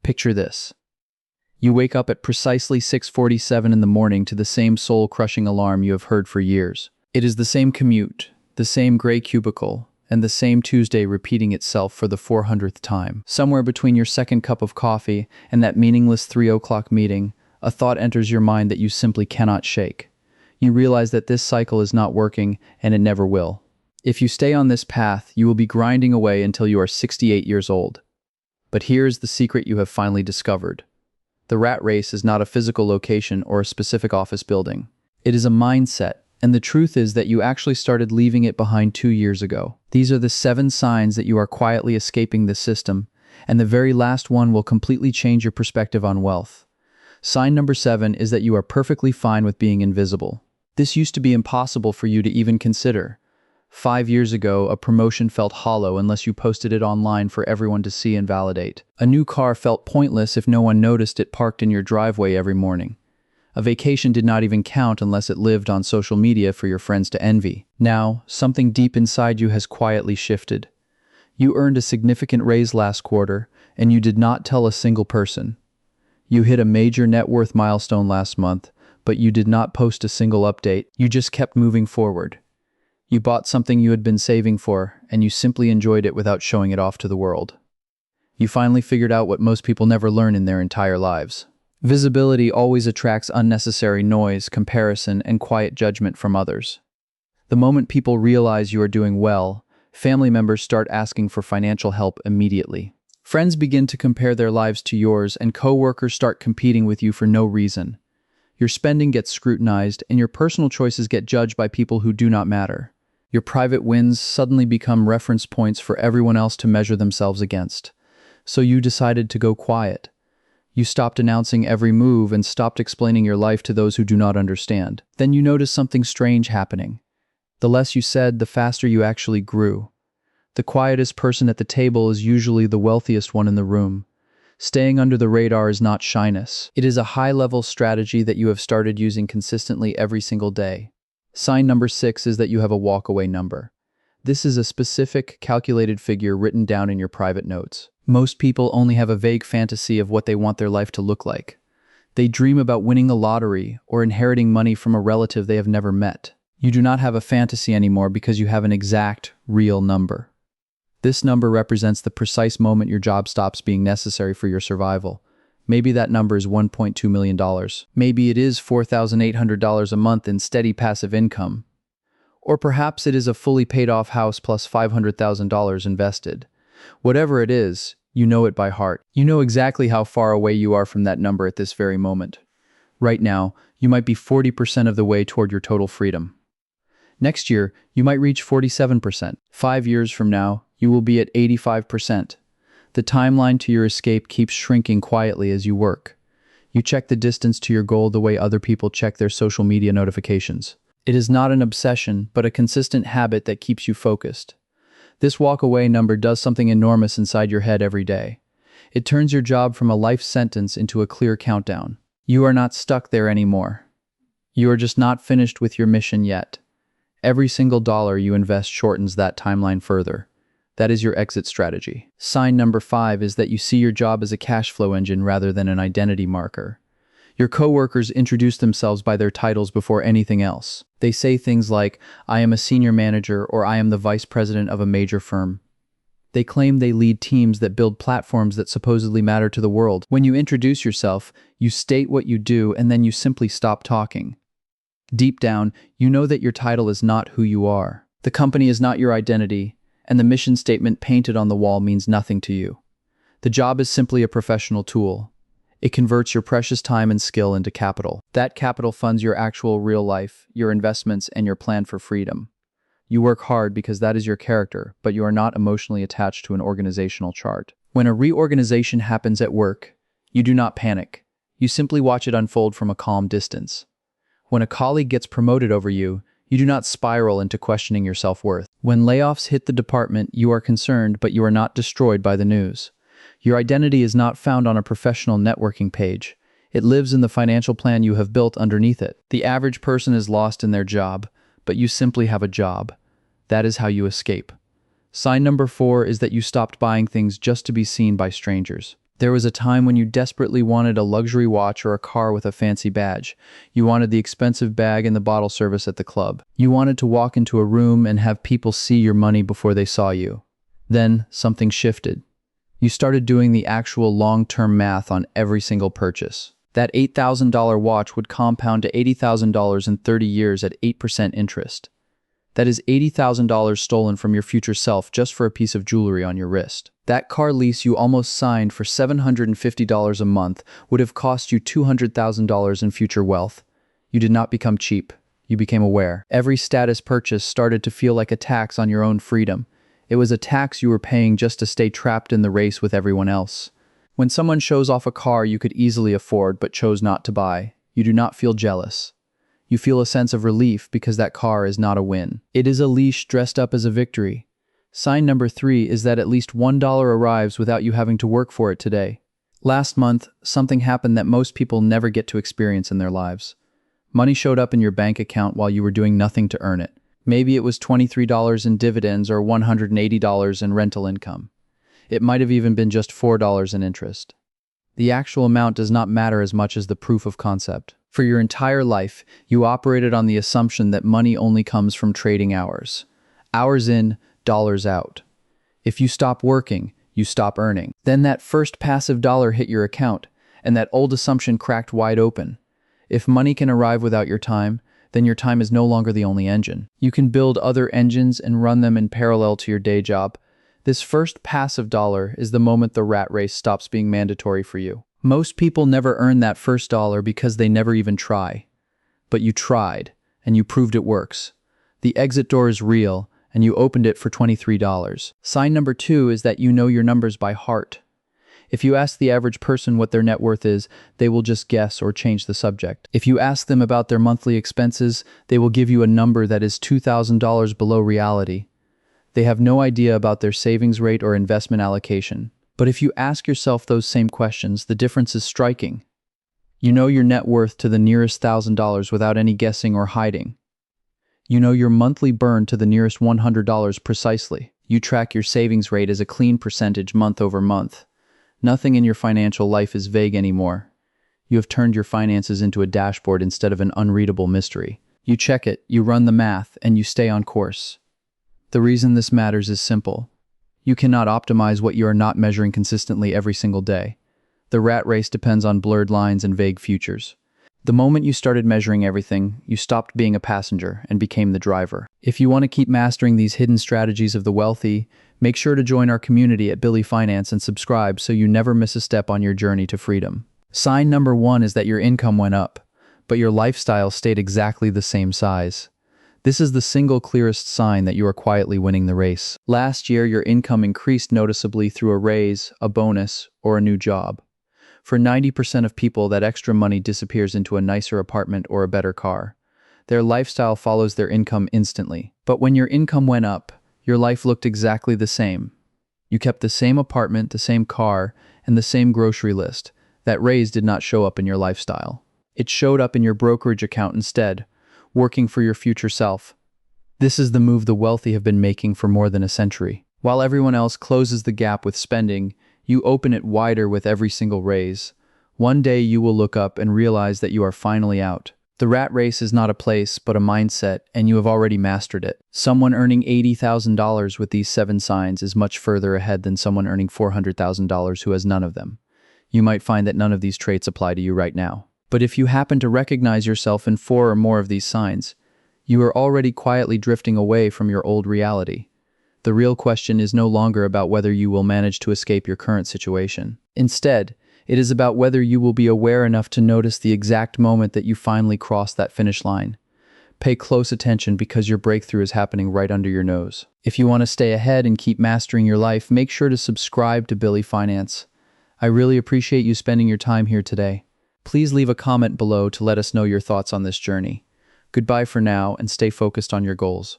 Picture this. You wake up at precisely 6:47 in the morning to the same soul-crushing alarm you have heard for years. It is the same commute, the same gray cubicle, and the same Tuesday repeating itself for the 400th time. Somewhere between your second cup of coffee and that meaningless 3 o'clock meeting, a thought enters your mind that you simply cannot shake. You realize that this cycle is not working, and it never will. If you stay on this path, you will be grinding away until you are 68 years old. But here is the secret you have finally discovered. The rat race is not a physical location or a specific office building. It is a mindset, and the truth is that you actually started leaving it behind 2 years ago. These are the 7 signs that you are quietly escaping the system, and the very last one will completely change your perspective on wealth. Sign number 7 is that you are perfectly fine with being invisible. This used to be impossible for you to even consider. 5 years ago, a promotion felt hollow unless you posted it online for everyone to see and validate. A new car felt pointless if no one noticed it parked in your driveway every morning. A vacation did not even count unless it lived on social media for your friends to envy. Now, something deep inside you has quietly shifted. You earned a significant raise last quarter, and you did not tell a single person. You hit a major net worth milestone last month, but you did not post a single update. You just kept moving forward. You bought something you had been saving for, and you simply enjoyed it without showing it off to the world. You finally figured out what most people never learn in their entire lives. Visibility always attracts unnecessary noise, comparison, and quiet judgment from others. The moment people realize you are doing well, family members start asking for financial help immediately. Friends begin to compare their lives to yours, and coworkers start competing with you for no reason. Your spending gets scrutinized, and your personal choices get judged by people who do not matter. Your private wins suddenly become reference points for everyone else to measure themselves against. So you decided to go quiet. You stopped announcing every move and stopped explaining your life to those who do not understand. Then you noticed something strange happening. The less you said, the faster you actually grew. The quietest person at the table is usually the wealthiest one in the room. Staying under the radar is not shyness. It is a high-level strategy that you have started using consistently every single day. Sign number 6 is that you have a walkaway number. This is a specific, calculated figure written down in your private notes. Most people only have a vague fantasy of what they want their life to look like. They dream about winning the lottery or inheriting money from a relative they have never met. You do not have a fantasy anymore because you have an exact, real number. This number represents the precise moment your job stops being necessary for your survival. Maybe that number is $1.2 million. Maybe it is $4,800 a month in steady passive income. Or perhaps it is a fully paid off house plus $500,000 invested. Whatever it is, you know it by heart. You know exactly how far away you are from that number at this very moment. Right now, you might be 40% of the way toward your total freedom. Next year, you might reach 47%. 5 years from now, you will be at 85%. The timeline to your escape keeps shrinking quietly as you work. You check the distance to your goal the way other people check their social media notifications. It is not an obsession, but a consistent habit that keeps you focused. This walkaway number does something enormous inside your head every day. It turns your job from a life sentence into a clear countdown. You are not stuck there anymore. You are just not finished with your mission yet. Every single dollar you invest shortens that timeline further. That is your exit strategy. Sign number 5 is that you see your job as a cash flow engine rather than an identity marker. Your coworkers introduce themselves by their titles before anything else. They say things like, "I am a senior manager," or "I am the vice president of a major firm." They claim they lead teams that build platforms that supposedly matter to the world. When you introduce yourself, you state what you do and then you simply stop talking. Deep down, you know that your title is not who you are. The company is not your identity, and the mission statement painted on the wall means nothing to you. The job is simply a professional tool. It converts your precious time and skill into capital. That capital funds your actual real life, your investments, and your plan for freedom. You work hard because that is your character, but you are not emotionally attached to an organizational chart. When a reorganization happens at work, you do not panic. You simply watch it unfold from a calm distance. When a colleague gets promoted over you, you do not spiral into questioning your self-worth. When layoffs hit the department, you are concerned, but you are not destroyed by the news. Your identity is not found on a professional networking page. It lives in the financial plan you have built underneath it. The average person is lost in their job, but you simply have a job. That is how you escape. Sign number 4 is that you stopped buying things just to be seen by strangers. There was a time when you desperately wanted a luxury watch or a car with a fancy badge. You wanted the expensive bag and the bottle service at the club. You wanted to walk into a room and have people see your money before they saw you. Then something shifted. You started doing the actual long-term math on every single purchase. That $8,000 watch would compound to $80,000 in 30 years at 8% interest. That is $80,000 stolen from your future self just for a piece of jewelry on your wrist. That car lease you almost signed for $750 a month would have cost you $200,000 in future wealth. You did not become cheap. You became aware. Every status purchase started to feel like a tax on your own freedom. It was a tax you were paying just to stay trapped in the race with everyone else. When someone shows off a car you could easily afford but chose not to buy, you do not feel jealous. You feel a sense of relief because that car is not a win. It is a leash dressed up as a victory. Sign number 3 is that at least $1 arrives without you having to work for it today. Last month, something happened that most people never get to experience in their lives. Money showed up in your bank account while you were doing nothing to earn it. Maybe it was $23 in dividends or $180 in rental income. It might have even been just $4 in interest. The actual amount does not matter as much as the proof of concept. For your entire life, you operated on the assumption that money only comes from trading hours. Hours in, dollars out. If you stop working, you stop earning. Then that first passive dollar hit your account, and that old assumption cracked wide open. If money can arrive without your time, then your time is no longer the only engine. You can build other engines and run them in parallel to your day job. This first passive dollar is the moment the rat race stops being mandatory for you. Most people never earn that first dollar because they never even try. But you tried, and you proved it works. The exit door is real, and you opened it for $23. Sign number 2 is that you know your numbers by heart. If you ask the average person what their net worth is, they will just guess or change the subject. If you ask them about their monthly expenses, they will give you a number that is $2,000 below reality. They have no idea about their savings rate or investment allocation. But if you ask yourself those same questions, the difference is striking. You know your net worth to the nearest $1,000 without any guessing or hiding. You know your monthly burn to the nearest $100 precisely. You track your savings rate as a clean percentage month over month. Nothing in your financial life is vague anymore. You have turned your finances into a dashboard instead of an unreadable mystery. You check it, you run the math, and you stay on course. The reason this matters is simple. You cannot optimize what you are not measuring consistently every single day. The rat race depends on blurred lines and vague futures. The moment you started measuring everything, you stopped being a passenger and became the driver. If you want to keep mastering these hidden strategies of the wealthy, make sure to join our community at Billy Finance and subscribe so you never miss a step on your journey to freedom. Sign number 1 is that your income went up, but your lifestyle stayed exactly the same size. This is the single clearest sign that you are quietly winning the race. Last year, your income increased noticeably through a raise, a bonus, or a new job. For 90% of people, that extra money disappears into a nicer apartment or a better car. Their lifestyle follows their income instantly. But when your income went up, your life looked exactly the same. You kept the same apartment, the same car, and the same grocery list. That raise did not show up in your lifestyle. It showed up in your brokerage account instead, working for your future self. This is the move the wealthy have been making for more than a century. While everyone else closes the gap with spending, you open it wider with every single raise. One day you will look up and realize that you are finally out. The rat race is not a place, but a mindset, and you have already mastered it. Someone earning $80,000 with these 7 signs is much further ahead than someone earning $400,000 who has none of them. You might find that none of these traits apply to you right now. But if you happen to recognize yourself in 4 or more of these signs, you are already quietly drifting away from your old reality. The real question is no longer about whether you will manage to escape your current situation. Instead, it is about whether you will be aware enough to notice the exact moment that you finally cross that finish line. Pay close attention because your breakthrough is happening right under your nose. If you want to stay ahead and keep mastering your life, make sure to subscribe to Billy Finance. I really appreciate you spending your time here today. Please leave a comment below to let us know your thoughts on this journey. Goodbye for now and stay focused on your goals.